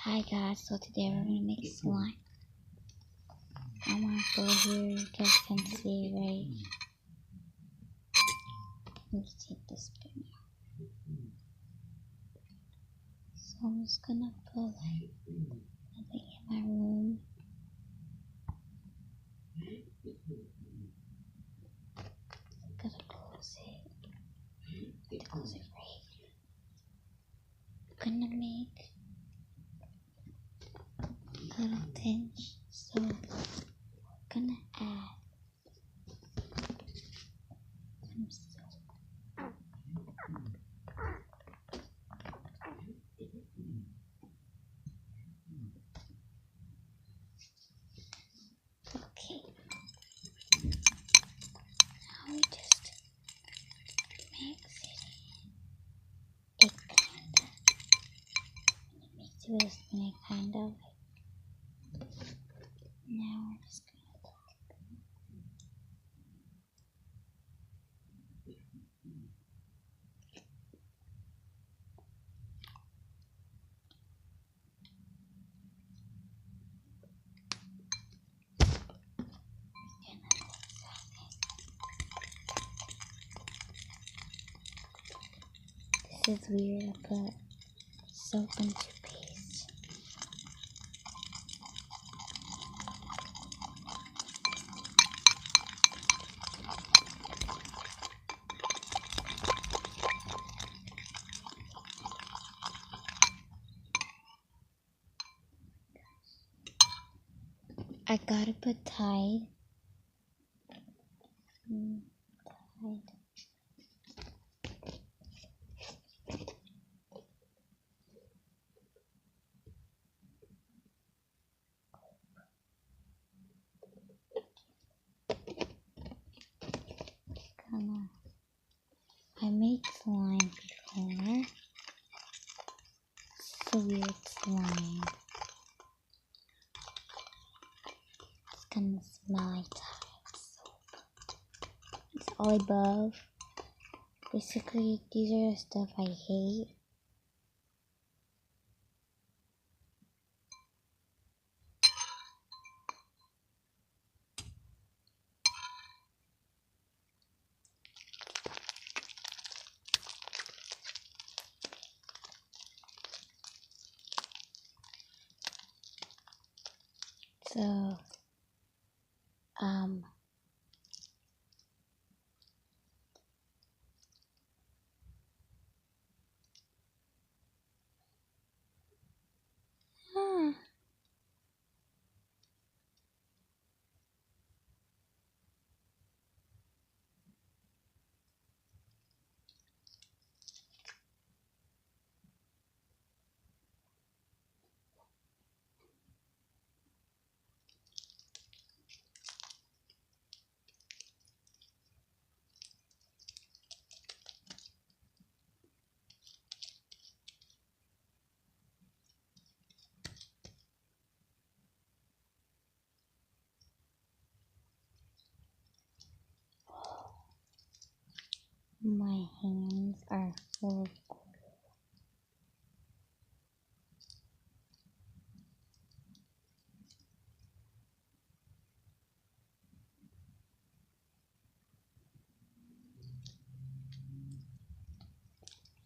Hi guys, so today we're gonna make slime. I'm gonna go here, you guys can see, right? Let me take this pen out. So I'm just gonna put like nothing in my room. Gotta close it. Gotta close it right. I'm gonna make a little tinge. So we're gonna add some soap. Okay. Now we just mix it. It kinda mix it with a spoon, kind of. Now we're just gonna This is weird, I put soap and toothpaste. I gotta put Tide. Tide. I made slime before. It's a weird slime. It's gonna smell like Tide soap. It's all above. Basically, these are the stuff I hate. So, huh. My hands are full of glue.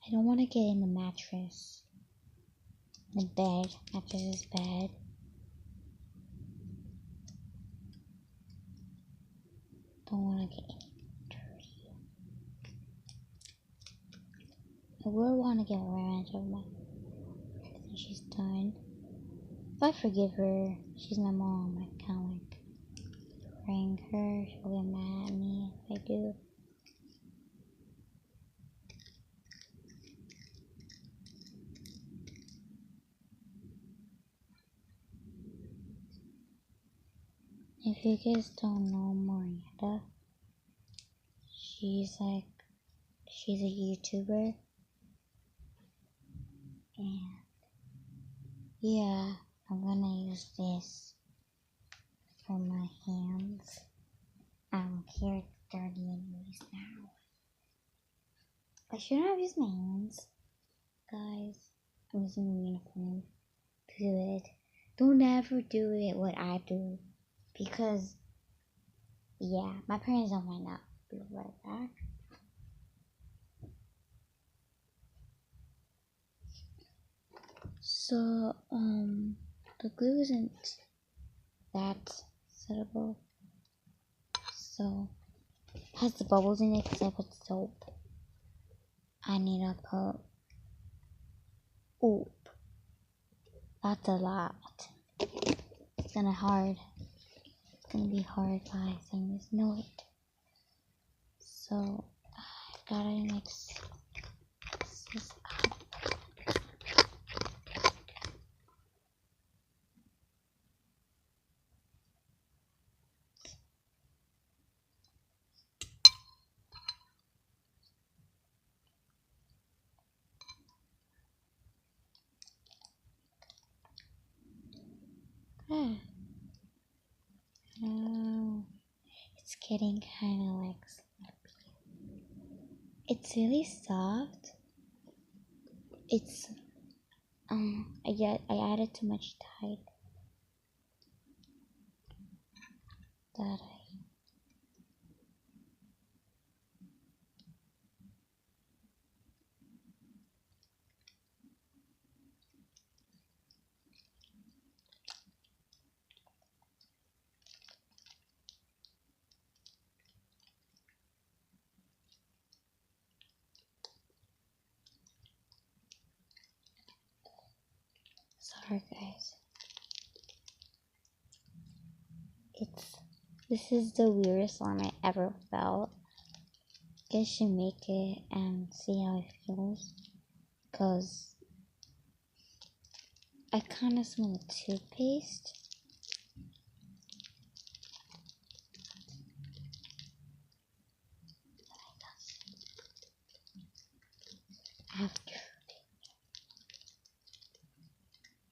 I don't want to get in the mattress. The bed. Mattress is bad. Don't want to get anything dirty. I will want to get revenge of my everything she's done. If I forgive her, she's my mom. I can't like prank her. She'll get mad at me if I do. If you guys don't know Miranda, she's a YouTuber, and yeah, I'm gonna use this for my hands. I don't care, it's dirty anyways now. I shouldn't have used my hands, guys. I'm using the uniform. do it. Don't ever do it what I do. Because, yeah, my parents don't mind that. Be right back. So, the glue isn't that settable. So, it has the bubbles in it because I put soap. I need to put, ooh, that's a lot. It's gonna be hard, guys. I just know it. So, I gotta mix this up. Ah. Oh, it's getting kind of like slippery. It's really soft. It's I added too much Tide that sorry guys. This is the weirdest slime I ever felt. I guess should make it and see how it feels. Cause I kinda smell toothpaste. After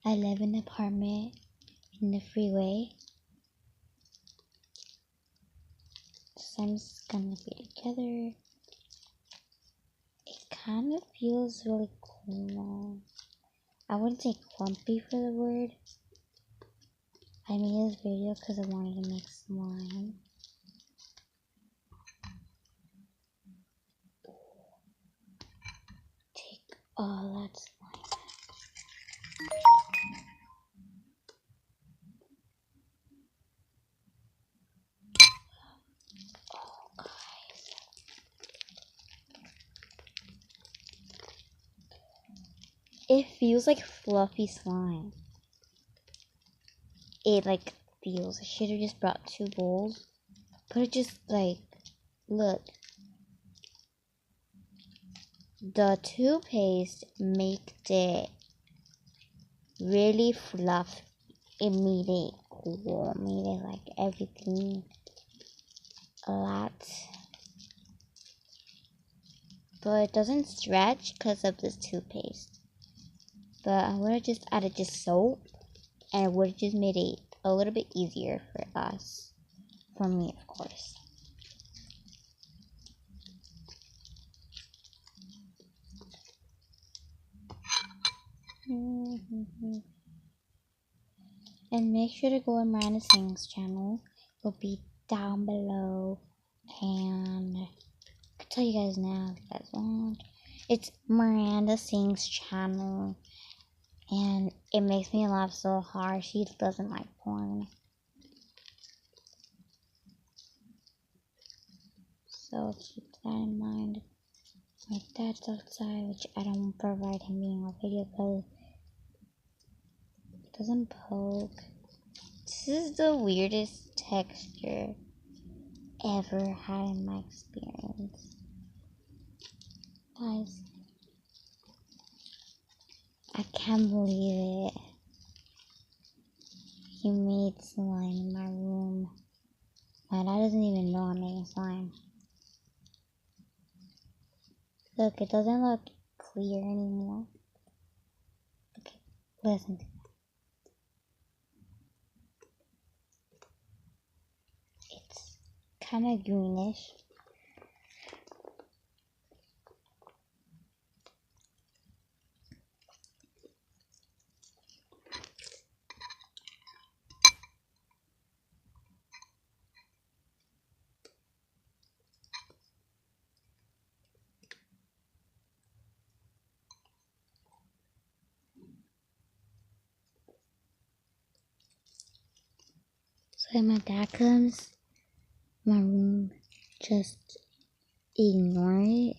I live in an apartment in the freeway. So I'm just gonna be together. It kind of feels really cool. I wouldn't say clumpy for the word. I made this video because I wanted to make slime. Take all that slime. Oh, guys. It feels like fluffy slime. It like feels. I should have just brought 2 bowls. But it just like, look. The toothpaste made it really fluffy. It made it cool. Made it like everything a lot. But it doesn't stretch because of this toothpaste. But I would have just added just soap, and it would have just made it a little bit easier for us. For me, of course. And make sure to go on Miranda Sings channel. It'll be down below. And I can tell you guys now if you guys want. It's Miranda Sings channel. And it makes me laugh so hard. She doesn't like porn. So keep that in mind. My dad's outside, which I don't provide him being on video because it doesn't poke. This is the weirdest texture ever had in my experience. Guys, I can't believe it. He made slime in my room. My dad doesn't even know I'm making slime. Look, it doesn't look clear anymore. Okay, listen to that. It's kind of greenish. when my dad comes, my room, just ignore it.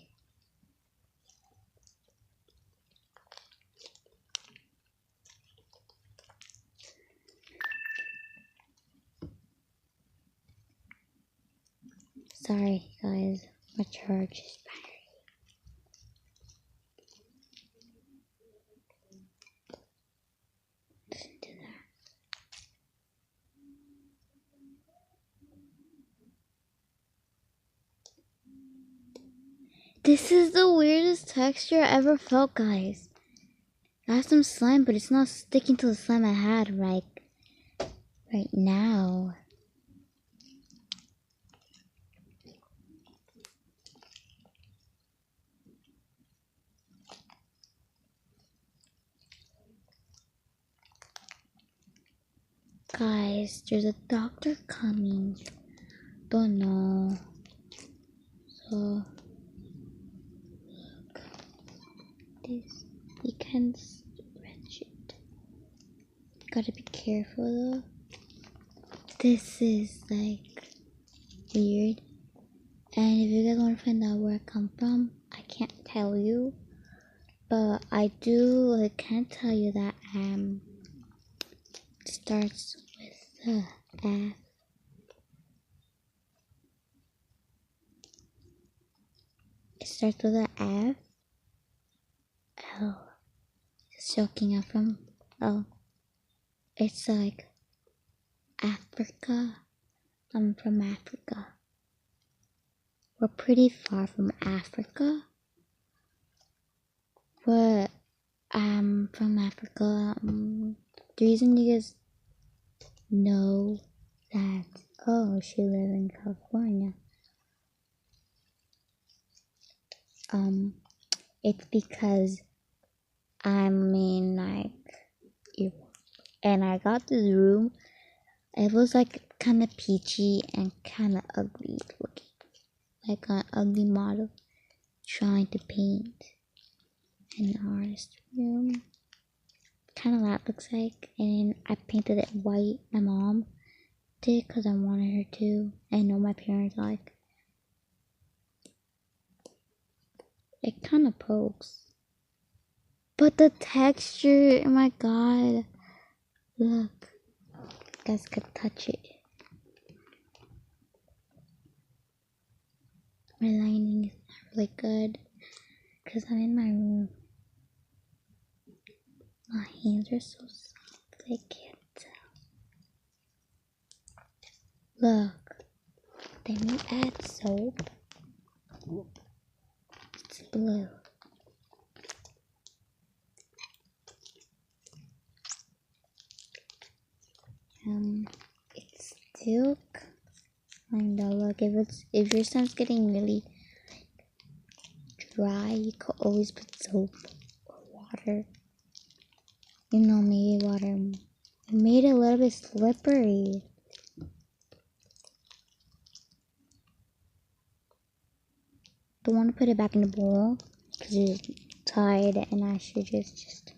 Sorry guys, my charge is battery. Listen to that. This is the weirdest texture I ever felt, guys. I have some slime, but it's not sticking to the slime I had right now. Guys, there's a doctor coming. Don't know. So, look. This, you can't stretch it. Gotta be careful though. This is like weird. And if you guys want to find out where I come from, I can't tell you. But I can't tell you that it starts with the F. It starts with an F. L. It's joking out from L. It's like Africa. I'm from Africa. We're pretty far from Africa. But I'm from Africa. The reason you guys know that, oh, she lives in California. It's because I'm in like Europe, and I got this room. It was like kind of peachy and kind of ugly looking, like an ugly model trying to paint an artist room. Kind of that looks like, and I painted it white. My mom did because I wanted her to. I know my parents like. It kind of pokes. But the texture, oh my god. Look. You guys could touch it. My lining is not really good because I'm in my room. My hands are so soft, I can't tell. Look. Then you add soap. It's blue. It's still kind of look. If your stomach's getting really dry, you could always put soap or water. You know, maybe water. It made it a little bit slippery. Don't want to put it back in the bowl because it's tied, and I should just.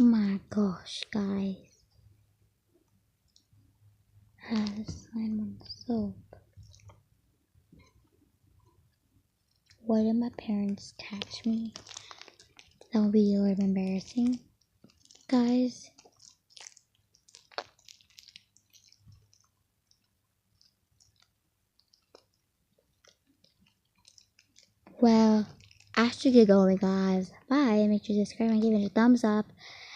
Oh my gosh, guys. Has slime on the soap. Why did my parents catch me? That would be a little embarrassing, guys. Well, I should get going, guys. Bye. Make sure to subscribe and give it a thumbs up.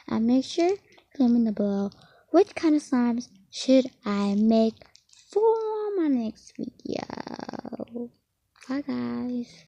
And make sure to comment below which kind of slimes should I make for my next video. Bye, guys.